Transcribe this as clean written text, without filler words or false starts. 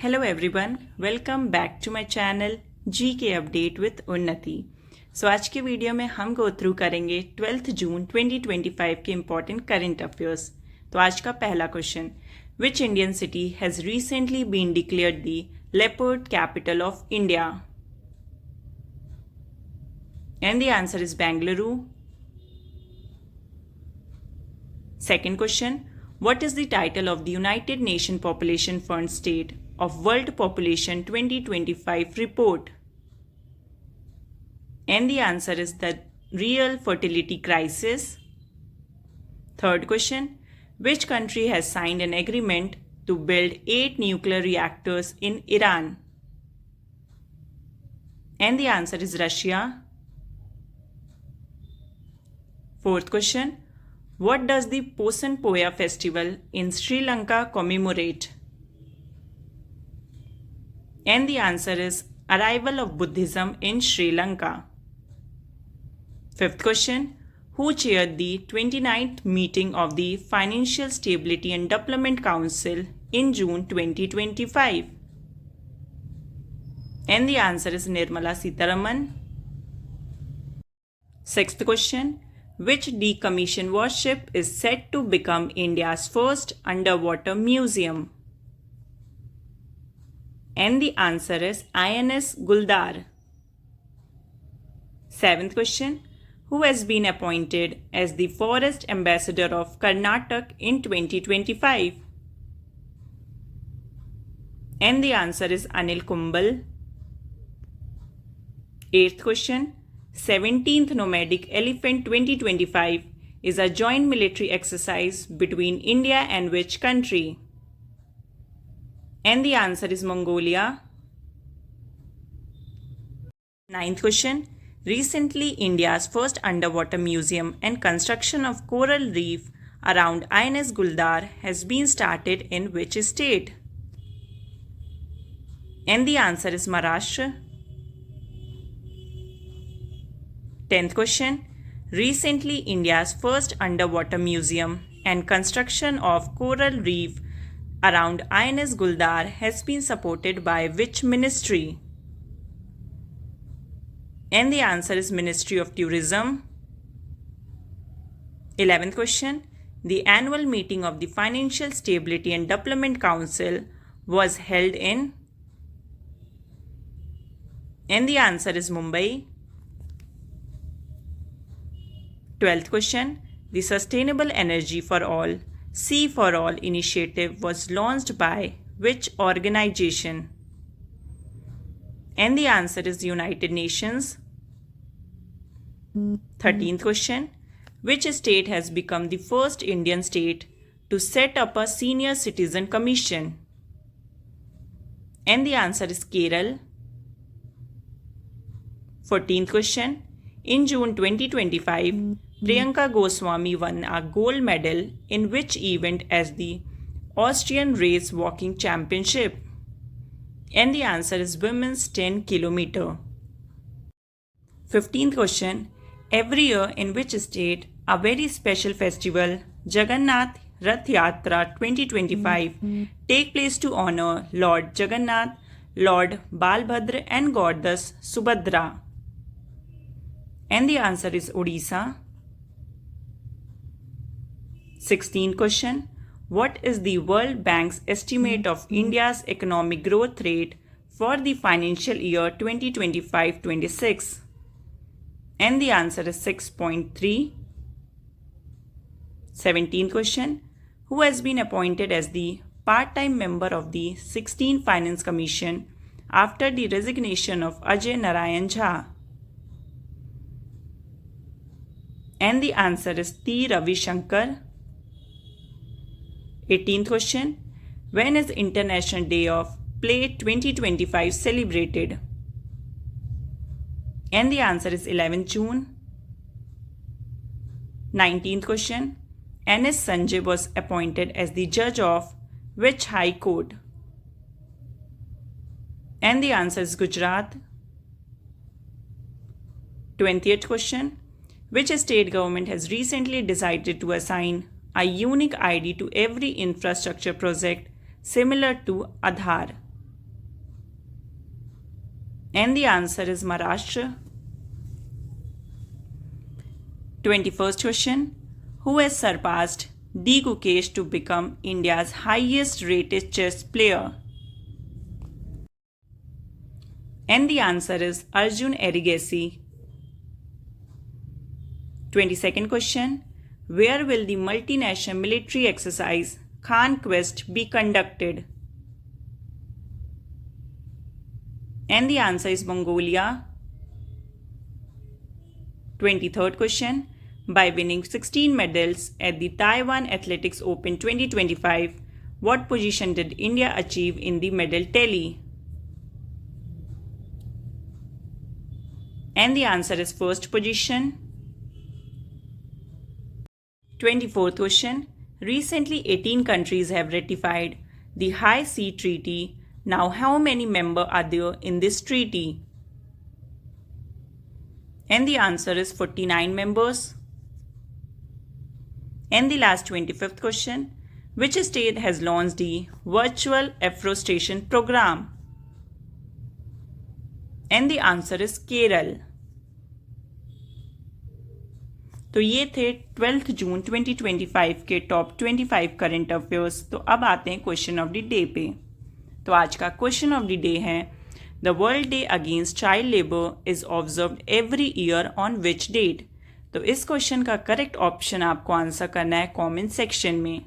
Hello everyone, welcome back to my channel GK Update with उन्नति। आज की video में हम गो थ्रू करेंगे 12 जून 2025 के इम्पॉर्टेंट करंट अफेयर्स। तो आज का पहला question, which Indian city has recently been declared the leopard capital of India? And the answer is Bengaluru. Second question, what is the title of the United Nations Population Fund State of World Population 2025 report? And the answer is the real fertility crisis. Third question, which country has signed an agreement to build 8 nuclear reactors in Iran? And the answer is Russia. Fourth question, what does the Posan Poya festival in Sri Lanka commemorate? And the answer is arrival of Buddhism in Sri Lanka. Fifth question, who chaired the 29th meeting of the Financial Stability and Development Council in June 2025? And the answer is Nirmala Sitharaman. Sixth question, which decommissioned warship is said to become India's first underwater museum? And the answer is INS Guldar. Seventh question, who has been appointed as the Forest Ambassador of Karnataka in 2025? And the answer is Anil Kumbal. Eighth question, 17th Nomadic Elephant 2025 is a joint military exercise between India and which country? And the answer is Mongolia. Ninth question, recently India's first underwater museum and construction of coral reef around INS Guldar has been started in which state? And the answer is Maharashtra. 10th question, recently India's first underwater museum and construction of coral reef around INS Guldar has been supported by which ministry? And the answer is Ministry of Tourism. 11th question, the annual meeting of the Financial Stability and Development Council was held in? And the answer is Mumbai. 12th question, the Sustainable Energy for All, Sea for All initiative was launched by which organization? And the answer is United Nations. 13th question, which state has become the first Indian state to set up a senior citizen commission? And the answer is Kerala. 14th question, in June 2025, Priyanka Goswami won a gold medal in which event as the Austrian Race Walking Championship? And the answer is Women's 10 km. 15th question, every year in which state a very special festival, Jagannath Rath Yatra 2025, take place to honor Lord Jagannath, Lord Balbhadra and Goddess Subhadra? And the answer is Odisha. 16th question, what is the World Bank's estimate of India's economic growth rate for the financial year 2025-26? And the answer is 6.3. 17th question, who has been appointed as the part-time member of the 16th Finance Commission after the resignation of Ajay Narayan Jha? And the answer is T. Ravi Shankar. 18th question, when is International Day of Play 2025 celebrated? And the answer is 11th June. 19th question, N.S. Sanjay was appointed as the judge of which High Court? And the answer is Gujarat. 20th question, which state government has recently decided to assign a unique ID to every infrastructure project similar to Aadhaar? And the answer is Maharashtra. 21st question. Who has surpassed D. Gukesh to become India's highest rated chess player? And the answer is Arjun Erigesi. 22nd question. Where will the multinational military exercise Khan Quest be conducted? And the answer is Mongolia. 23rd question. By winning 16 medals at the Taiwan Athletics Open 2025, what position did India achieve in the medal tally? And the answer is first position. 24th question. Recently 18 countries have ratified the High Sea Treaty. Now how many members are there in this treaty? And the answer is 49 members. And the last 25th question. Which state has launched the Virtual Afforestation Program? And the answer is Kerala. तो ये थे 12 जून 2025 के top 25 current affairs. तो अब आते हैं question of the day पे। तो आज का क्वेश्चन ऑफ द डे है the world day against child labour is observed every year on which date. तो इस क्वेश्चन का करेक्ट ऑप्शन आपको आंसर करना है कमेंट सेक्शन में।